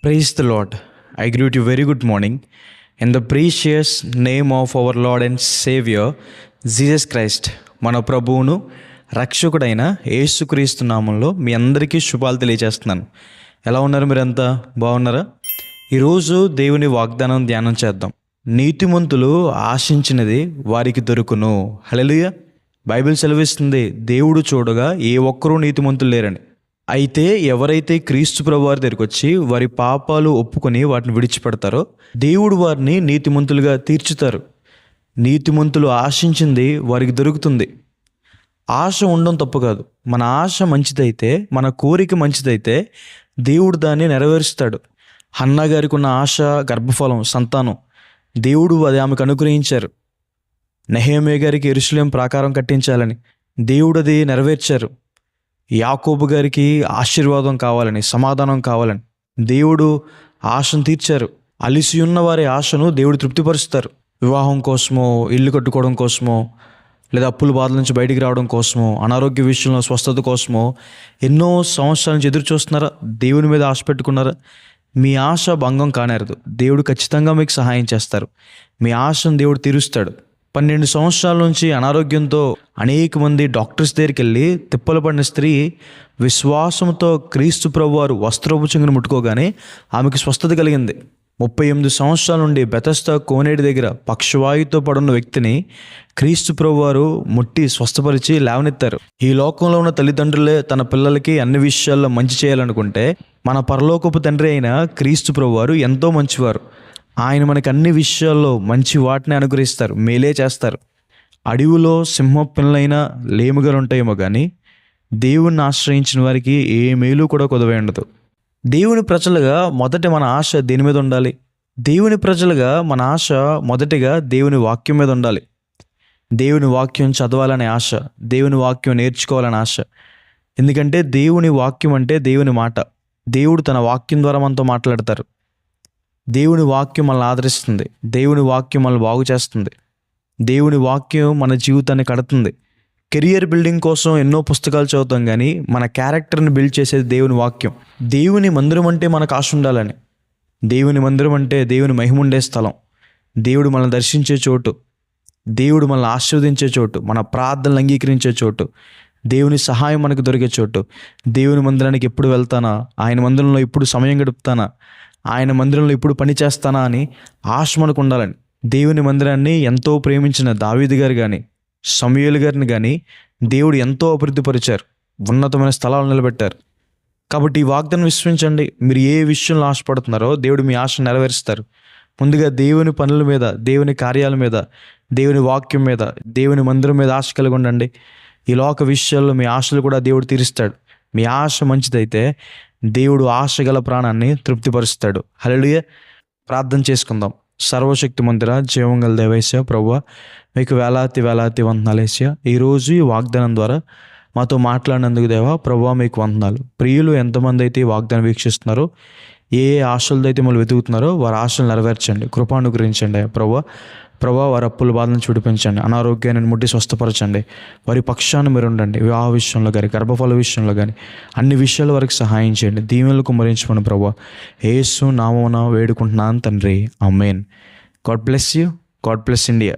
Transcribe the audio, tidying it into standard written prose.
Praise the Lord. I greet you very good morning in the precious name of our Lord and Savior Jesus Christ. మన ప్రభువును రక్షకుడైన యేసుక్రీస్తు నామంలో మీ అందరికీ శుభాలు తెలియజేస్తున్నాను. ఎలా ఉన్నారు? మీరంతా బాగున్నారా? ఈరోజు దేవుని వాగ్దానం ధ్యానం చేద్దాం. నీతిమంతులు ఆశించినది వారికి దొరుకును. హల్లెలూయా. బైబిల్ సెలవిస్తుంది, దేవుడు చూడగా ఏ ఒక్కరూ నీతిమంతులు లేరని. అయితే ఎవరైతే క్రీస్తు ప్రభువారి దగ్గరికి వచ్చి వారి పాపాలు ఒప్పుకొని వాటిని విడిచిపెడతారో దేవుడు వారిని నీతిమంతులుగా తీర్చుతారు. నీతిమంతులు ఆశించింది వారికి దొరుకుతుంది. ఆశ ఉండడం తప్పు కాదు. మన ఆశ మంచిదైతే, మన కోరిక మంచిదైతే దేవుడు దాన్ని నెరవేరుస్తాడు. హన్నా గారికి ఉన్న ఆశ గర్భఫలం, సంతానం. దేవుడు అది ఆమెకు అనుగ్రహించారు. నెహెమ్యా గారికి యెరూషలేము ప్రాకారం కట్టించాలని దేవుడు అది నెరవేర్చారు. యాకోబు గారికి ఆశీర్వాదం కావాలని, సమాధానం కావాలని దేవుడు ఆశను తీర్చారు. అలిసి ఉన్న వారి ఆశను దేవుడు తృప్తిపరుస్తారు. వివాహం కోసమో, ఇల్లు కట్టుకోవడం కోసమో, లేదా అప్పుల బాధల నుంచి బయటికి రావడం కోసమో, అనారోగ్య విషయంలో స్వస్థత కోసమో ఎన్నో సంవత్సరాల నుంచి ఎదురు చూస్తున్నారా? దేవుని మీద ఆశ పెట్టుకున్నారా? మీ ఆశ భంగం కానేరదు. దేవుడు ఖచ్చితంగా మీకు సహాయం చేస్తారు. మీ ఆశను దేవుడు తీరుస్తాడు. 12 సంవత్సరాల నుంచి అనారోగ్యంతో అనేక మంది డాక్టర్స్ దగ్గరికి వెళ్ళి తిప్పలు పడిన స్త్రీ విశ్వాసంతో క్రీస్తు ప్రభువారు వస్త్రపు చెంగును ముట్టుకోగానే ఆమెకు స్వస్థత కలిగింది. 38 సంవత్సరాల నుండి బెతస్దా కోనేటి దగ్గర పక్షవాయుతో పడున్న వ్యక్తిని క్రీస్తు ప్రభువారు ముట్టి స్వస్థపరిచి లేవనెత్తారు. ఈ లోకంలో ఉన్న తల్లిదండ్రులే తన పిల్లలకి అన్ని విషయాల్లో మంచి చేయాలనుకుంటే మన పరలోకపు తండ్రి అయిన క్రీస్తు ప్రభువారు ఎంతో మంచివారు. ఆయన మనకు అన్ని విషయాల్లో మంచి వాటిని అనుగ్రహిస్తారు, మేలే చేస్తారు. అడవిలో సింహ పిల్లలైనా లేముగా ఉంటాయేమో కానీ దేవుణ్ణి ఆశ్రయించిన వారికి ఏ మేలు కూడా కొదవై ఉండదు. దేవుని ప్రజలుగా మొదట మన ఆశ దేని మీద ఉండాలి? దేవుని ప్రజలుగా మన ఆశ మొదటిగా దేవుని వాక్యం మీద ఉండాలి. దేవుని వాక్యం చదవాలనే ఆశ, దేవుని వాక్యం నేర్చుకోవాలనే ఆశ. ఎందుకంటే దేవుని వాక్యం అంటే దేవుని మాట. దేవుడు తన వాక్యం ద్వారా మనతో మాట్లాడతారు. దేవుని వాక్యం మనల్ని ఆదరిస్తుంది. దేవుని వాక్యం మనల్ని బాగు చేస్తుంది. దేవుని వాక్యం మన జీవితాన్ని కడుతుంది. కెరియర్ బిల్డింగ్ కోసం ఎన్నో పుస్తకాలు చదువుతాం కానీ మన క్యారెక్టర్ని బిల్డ్ చేసేది దేవుని వాక్యం. దేవుని మందిరం అంటే మనకు ఆశ ఉండాలని. దేవుని మందిరం అంటే దేవుని మహిమ ఉండే స్థలం, దేవుడు మనల్ని దర్శించే చోటు, దేవుడు మనల్ని ఆశీర్వదించే చోటు, మన ప్రార్థనలు అంగీకరించే చోటు, దేవుని సహాయం మనకు దొరికే చోటు. దేవుని మందిరానికి ఎప్పుడు వెళ్తానా, ఆయన మందిరంలో ఎప్పుడు సమయం గడుపుతానా, ఆయన మందిరంలో ఇప్పుడు పని చేస్తానా అని ఆశ మనకు ఉండాలని. దేవుని మందిరాన్ని ఎంతో ప్రేమించిన దావీదు గారు కానీ, సమూయేలు గారిని కానీ దేవుడు ఎంతో అభివృద్ధిపరిచారు, ఉన్నతమైన స్థలాలు నిలబెట్టారు. కాబట్టి ఈ వాగ్దానం విశ్వసించండి. మీరు ఏ విషయంలో ఆశపడుతున్నారో దేవుడు మీ ఆశ నెరవేరుస్తారు. ముందుగా దేవుని పనుల మీద, దేవుని కార్యాల మీద, దేవుని వాక్యం మీద, దేవుని మందిరం మీద ఆశ కలిగి ఉండండి. ఈ లోక విషయాల్లో మీ ఆశలు కూడా దేవుడు తీరుస్తాడు. మీ ఆశ మంచిదైతే దేవుడు ఆశ గల ప్రాణాన్ని తృప్తిపరుస్తాడు. హల్లెలూయా. ప్రార్థన చేసుకుందాం. సర్వశక్తి మందిర జీవంగల దేవేశ్య ప్రభువా, మీకు వేలాది వందనాలేశ్య. ఈరోజు ఈ వాగ్దానం ద్వారా మాతో మాట్లాడినందుకు దేవా ప్రభువా మీకు వందనాలు. ప్రియులు ఎంతమంది అయితే ఈ వాగ్దానం వీక్షిస్తున్నారో, ఏ ఆశలతో అయితే మళ్ళీ వెతుకుతున్నారో వారి ఆశలు నెరవేర్చండి, కృపానుగ్రహించండి ప్రభా. వారి అప్పుల బాధ నుంచి విడిపించండి, అనారోగ్యాన్ని ముట్టి స్వస్థపరచండి. వారి పక్షాన్ని మీరు ఉండండి. వివాహ విషయంలో కానీ, గర్భఫల విషయంలో కానీ అన్ని విషయాల వరకు సహాయం చేయండి. దీవెనలు కుమ్మరించమని ప్రభా యేసు నామమున వేడుకుంటున్నాను తండ్రి. ఆమేన్. God bless you. God bless India.